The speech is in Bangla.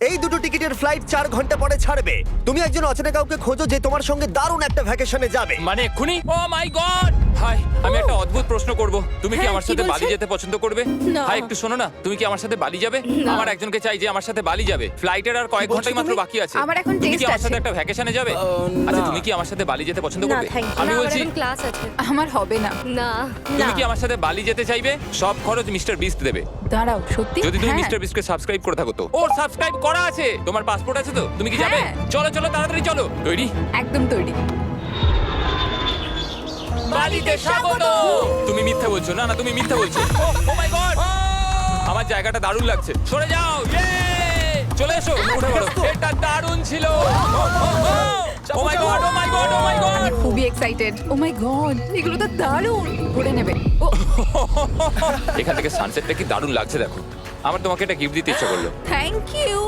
এই দুটো টিকিটের ফ্লাইট 4 ঘন্টা পরে ছাড়বে। তুমি একজন অচেনা কাউকে খোঁজো যে তোমার সঙ্গে দারুণ একটা ভ্যাকেশনে যাবে। মানে এক্ষুনি? ও মাই গড! হাই, আমি একটা অদ্ভুত প্রশ্ন করব। তুমি কি হ্যাঁ, আমার কি সাথে বলছে? বালি যেতে পছন্দ করবে? না। হাই, একটু শোনো না, তুমি কি আমার সাথে বালি যাবে? না। আমার একজনকে চাই যে আমার সাথে বালি যাবে। ফ্লাইটের আর কয়েক ঘন্টাই মাত্র বাকি আছে। আমার এখন তুমি কি test আমার সাথে আছে। একটা ভ্যাকেশনে যাবে? আচ্ছা, তুমি কি আমার সাথে বালি যেতে পছন্দ না করবে? থ্যাংক ইউ আমি না, আমার বলছি, এখন ক্লাস আছে। আমার হবে না। না তুমি না কি আমার সাথে বালি যেতে চাইবে? সব খরচ মিস্টার বিস্ট দেবে। দাঁড়াও, সত্যি? যদি তুমি হ্যাঁ। মিস্টার বিস্টকে সাবস্ক্রাইব করে থাকো তো। ও সাবস্ক্রাইব করা আছে। তোমার পাসপোর্ট আছে তো? তুমি কি যাবে? হ্যাঁ। চলো চলো, তাড়াতাড়ি চলো। তৈরি? একদম তৈরি। বালিতে স্বাগত। তুমি মিথ্যা বলছো। না না, তুমি মিথ্যা বলছো। ও মাই গড, আমার জায়গাটা দারুণ লাগছে। সরে যাও। চলে এসো, উঠে পড়ো। এটা দারুণ ছিল। ও মাই গড, ও মাই গড, ও মাই গড। আমি খুবই এক্সাইটেড। ও মাই গড, এগুলো তো দারুণ। ঘুরে নেবে। ও এখান থেকে সানসেটটা কি দারুণ লাগছে দেখো। আমার তোমাকে একটা গিফট দিতে ইচ্ছা করলো। Thank you.